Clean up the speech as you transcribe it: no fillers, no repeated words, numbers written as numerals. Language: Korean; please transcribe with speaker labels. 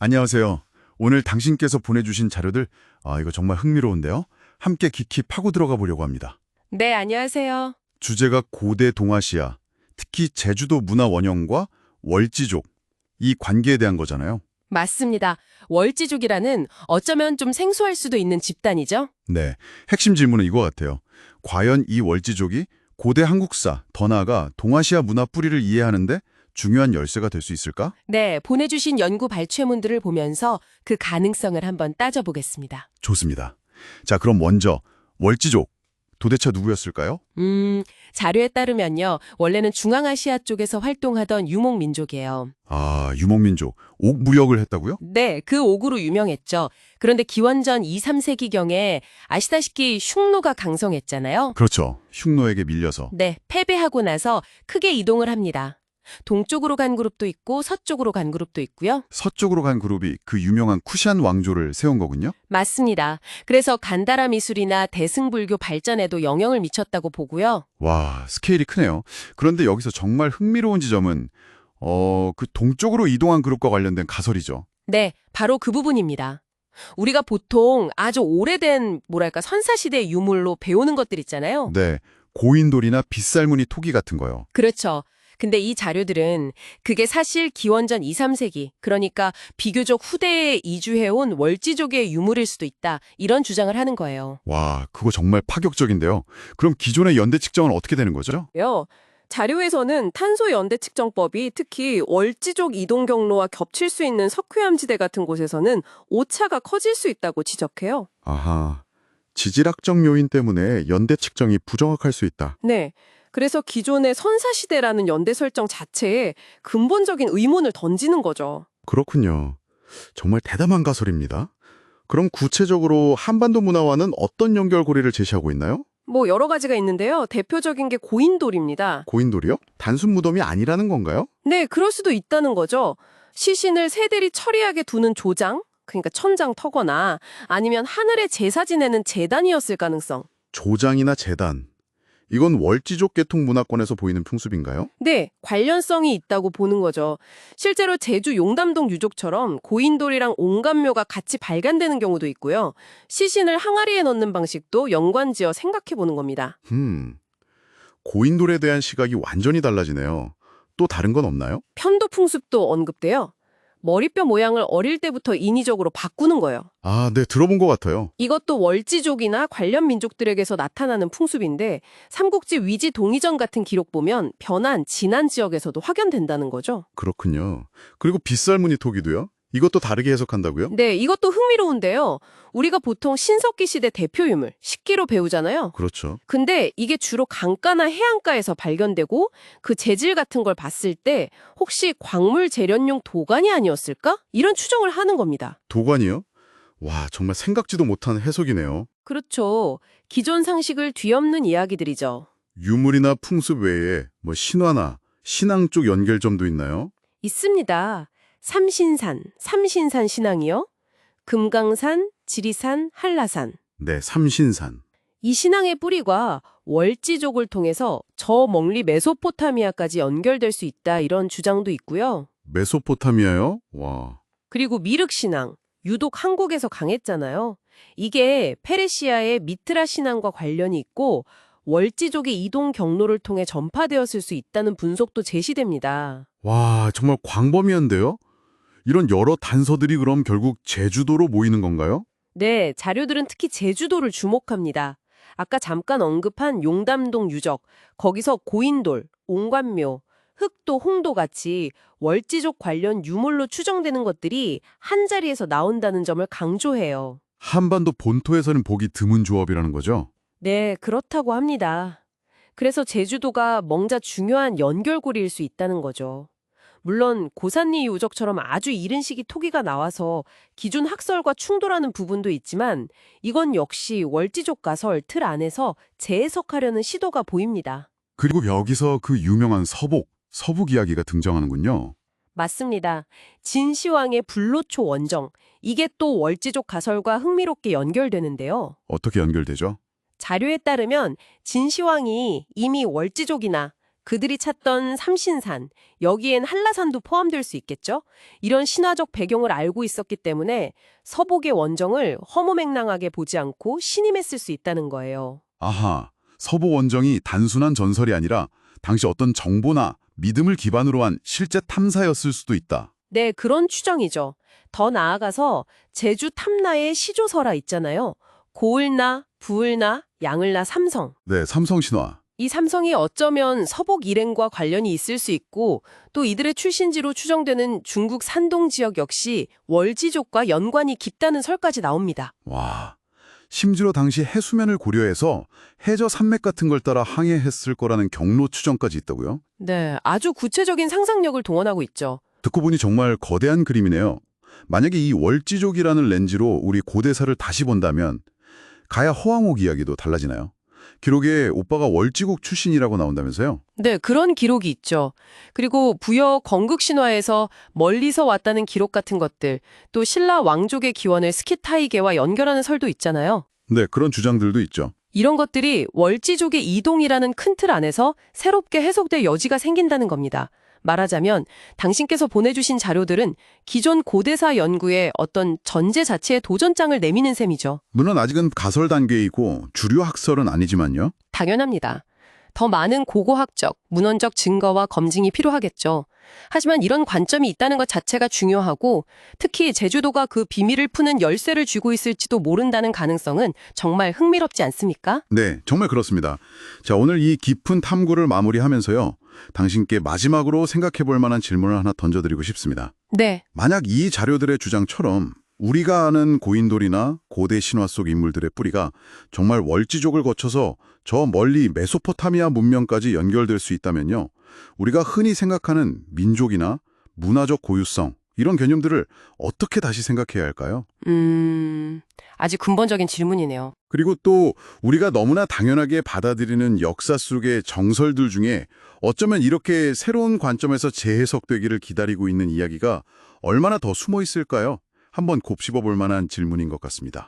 Speaker 1: 안녕하세요. 오늘 당신께서 보내주신 자료들, 이거 정말 흥미로운데요. 함께 깊이 파고 들어가 보려고 합니다.
Speaker 2: 네, 안녕하세요.
Speaker 1: 주제가 고대 동아시아, 특히 제주도 문화 원형과 월지족, 이 관계에 대한 거잖아요.
Speaker 2: 맞습니다. 월지족이라는 어쩌면 좀 생소할 수도 있는 집단이죠.
Speaker 1: 네, 핵심 질문은 이거 같아요. 과연 이 월지족이 고대 한국사, 더 나아가 동아시아 문화 뿌리를 이해하는데 중요한 열쇠가 될 수 있을까?
Speaker 2: 네, 보내주신 연구 발췌문들을 보면서 그 가능성을 한번 따져보겠습니다.
Speaker 1: 좋습니다. 자, 그럼 먼저 월지족, 도대체 누구였을까요?
Speaker 2: 자료에 따르면요. 원래는 중앙아시아 쪽에서 활동하던 유목민족이에요.
Speaker 1: 유목민족, 옥무역을 했다고요?
Speaker 2: 네, 그 옥으로 유명했죠. 그런데 기원전 2, 3세기경에 아시다시피 흉노가 강성했잖아요.
Speaker 1: 그렇죠. 흉노에게 밀려서.
Speaker 2: 네, 패배하고 나서 크게 이동을 합니다. 동쪽으로 간 그룹도 있고 서쪽으로 간 그룹도 있고요.
Speaker 1: 서쪽으로 간 그룹이 그 유명한 쿠시안 왕조를 세운 거군요.
Speaker 2: 맞습니다. 그래서 간다라 미술이나 대승불교 발전에도 영향을 미쳤다고 보고요.
Speaker 1: 와, 스케일이 크네요. 그런데 여기서 정말 흥미로운 지점은 그 동쪽으로 이동한 그룹과 관련된 가설이죠.
Speaker 2: 네, 바로 그 부분입니다. 우리가 보통 아주 오래된 선사시대 유물로 배우는 것들 있잖아요.
Speaker 1: 네, 고인돌이나 빗살무늬 토기 같은 거요.
Speaker 2: 그렇죠. 근데 이 자료들은 그게 사실 기원전 2, 3세기, 그러니까 비교적 후대에 이주해온 월지족의 유물일 수도 있다, 이런 주장을 하는 거예요.
Speaker 1: 와, 그거 정말 파격적인데요. 그럼 기존의 연대 측정은 어떻게 되는 거죠?
Speaker 3: 자료에서는 탄소 연대 측정법이 특히 월지족 이동 경로와 겹칠 수 있는 석회암지대 같은 곳에서는 오차가 커질 수 있다고 지적해요.
Speaker 1: 아하, 지질학적 요인 때문에 연대 측정이 부정확할 수 있다.
Speaker 3: 네. 그래서 기존의 선사시대라는 연대 설정 자체에 근본적인 의문을 던지는 거죠.
Speaker 1: 그렇군요. 정말 대담한 가설입니다. 그럼 구체적으로 한반도 문화와는 어떤 연결고리를 제시하고 있나요?
Speaker 3: 여러 가지가 있는데요. 대표적인 게 고인돌입니다.
Speaker 1: 고인돌이요? 단순 무덤이 아니라는 건가요?
Speaker 3: 네, 그럴 수도 있다는 거죠. 시신을 세대리 처리하게 두는 조장, 그러니까 천장 터거나 아니면 하늘에 제사 지내는 제단이었을 가능성.
Speaker 1: 조장이나 제단. 이건 월지족 계통 문화권에서 보이는 풍습인가요?
Speaker 3: 네, 관련성이 있다고 보는 거죠. 실제로 제주 용담동 유족처럼 고인돌이랑 옹감묘가 같이 발견되는 경우도 있고요. 시신을 항아리에 넣는 방식도 연관지어 생각해 보는 겁니다.
Speaker 1: 고인돌에 대한 시각이 완전히 달라지네요. 또 다른 건 없나요?
Speaker 3: 편도 풍습도 언급돼요. 머리뼈 모양을 어릴 때부터 인위적으로 바꾸는 거예요.
Speaker 1: 네, 들어본 것 같아요.
Speaker 3: 이것도 월지족이나 관련 민족들에게서 나타나는 풍습인데 삼국지 위지 동의전 같은 기록 보면 변한 진안 지역에서도 확연된다는 거죠.
Speaker 1: 그렇군요. 그리고 빗살무늬 토기도요? 이것도 다르게 해석한다고요?
Speaker 3: 네, 이것도 흥미로운데요. 우리가 보통 신석기 시대 대표 유물, 식기로 배우잖아요.
Speaker 1: 그렇죠.
Speaker 3: 근데 이게 주로 강가나 해안가에서 발견되고 그 재질 같은 걸 봤을 때 혹시 광물 재련용 도관이 아니었을까? 이런 추정을 하는 겁니다.
Speaker 1: 도관이요? 와, 정말 생각지도 못한 해석이네요.
Speaker 3: 그렇죠. 기존 상식을 뒤엎는 이야기들이죠.
Speaker 1: 유물이나 풍습 외에 신화나 신앙 쪽 연결점도 있나요?
Speaker 3: 있습니다. 삼신산 신앙이요. 금강산, 지리산, 한라산.
Speaker 1: 네, 삼신산.
Speaker 3: 이 신앙의 뿌리가 월지족을 통해서 저 멀리 메소포타미아까지 연결될 수 있다 이런 주장도 있고요.
Speaker 1: 메소포타미아요? 와.
Speaker 3: 그리고 미륵 신앙, 유독 한국에서 강했잖아요. 이게 페르시아의 미트라 신앙과 관련이 있고 월지족의 이동 경로를 통해 전파되었을 수 있다는 분석도 제시됩니다.
Speaker 1: 와, 정말 광범위한데요? 이런 여러 단서들이 그럼 결국 제주도로 모이는 건가요?
Speaker 3: 네, 자료들은 특히 제주도를 주목합니다. 아까 잠깐 언급한 용담동 유적, 거기서 고인돌, 옹관묘, 흑도, 홍도 같이 월지족 관련 유물로 추정되는 것들이 한자리에서 나온다는 점을 강조해요.
Speaker 1: 한반도 본토에서는 보기 드문 조합이라는 거죠?
Speaker 3: 네, 그렇다고 합니다. 그래서 제주도가 뭔가 중요한 연결고리일 수 있다는 거죠. 물론 고산리 유적처럼 아주 이른 시기 토기가 나와서 기존 학설과 충돌하는 부분도 있지만 이건 역시 월지족 가설 틀 안에서 재해석하려는 시도가 보입니다.
Speaker 1: 그리고 여기서 그 유명한 서북 이야기가 등장하는군요.
Speaker 3: 맞습니다. 진시황의 불로초 원정, 이게 또 월지족 가설과 흥미롭게 연결되는데요.
Speaker 1: 어떻게 연결되죠?
Speaker 3: 자료에 따르면 진시황이 이미 월지족이나 그들이 찾던 삼신산, 여기엔 한라산도 포함될 수 있겠죠? 이런 신화적 배경을 알고 있었기 때문에 서복의 원정을 허무맹랑하게 보지 않고 신임했을 수 있다는 거예요.
Speaker 1: 아하, 서복 원정이 단순한 전설이 아니라 당시 어떤 정보나 믿음을 기반으로 한 실제 탐사였을 수도 있다.
Speaker 3: 네, 그런 추정이죠. 더 나아가서 제주 탐나의 시조설화 있잖아요. 고을나, 부을나, 양을나 삼성.
Speaker 1: 네, 삼성 신화.
Speaker 3: 이 삼성이 어쩌면 서복 일행과 관련이 있을 수 있고 또 이들의 출신지로 추정되는 중국 산동 지역 역시 월지족과 연관이 깊다는 설까지 나옵니다.
Speaker 1: 와, 심지어 당시 해수면을 고려해서 해저 산맥 같은 걸 따라 항해했을 거라는 경로 추정까지 있다고요?
Speaker 3: 네, 아주 구체적인 상상력을 동원하고 있죠.
Speaker 1: 듣고 보니 정말 거대한 그림이네요. 만약에 이 월지족이라는 렌즈로 우리 고대사를 다시 본다면 가야 허왕옥 이야기도 달라지나요? 기록에 오빠가 월지국 출신이라고 나온다면서요?
Speaker 3: 네, 그런 기록이 있죠. 그리고 부여 건국신화에서 멀리서 왔다는 기록 같은 것들, 또 신라 왕족의 기원을 스키타이계와 연결하는 설도 있잖아요.
Speaker 1: 네, 그런 주장들도 있죠.
Speaker 3: 이런 것들이 월지족의 이동이라는 큰 틀 안에서 새롭게 해석될 여지가 생긴다는 겁니다. 말하자면 당신께서 보내주신 자료들은 기존 고대사 연구에 어떤 전제 자체의 도전장을 내미는 셈이죠.
Speaker 1: 물론 아직은 가설 단계이고 주류 학설은 아니지만요.
Speaker 3: 당연합니다. 더 많은 고고학적, 문헌적 증거와 검증이 필요하겠죠. 하지만 이런 관점이 있다는 것 자체가 중요하고 특히 제주도가 그 비밀을 푸는 열쇠를 쥐고 있을지도 모른다는 가능성은 정말 흥미롭지 않습니까?
Speaker 1: 네, 정말 그렇습니다. 자, 오늘 이 깊은 탐구를 마무리하면서요. 당신께 마지막으로 생각해 볼 만한 질문을 하나 던져드리고 싶습니다.
Speaker 3: 네.
Speaker 1: 만약 이 자료들의 주장처럼 우리가 아는 고인돌이나 고대 신화 속 인물들의 뿌리가 정말 월지족을 거쳐서 저 멀리 메소포타미아 문명까지 연결될 수 있다면요. 우리가 흔히 생각하는 민족이나 문화적 고유성, 이런 개념들을 어떻게 다시 생각해야 할까요?
Speaker 3: 아주 근본적인 질문이네요.
Speaker 1: 그리고 또 우리가 너무나 당연하게 받아들이는 역사 속의 정설들 중에 어쩌면 이렇게 새로운 관점에서 재해석되기를 기다리고 있는 이야기가 얼마나 더 숨어 있을까요? 한번 곱씹어 볼 만한 질문인 것 같습니다.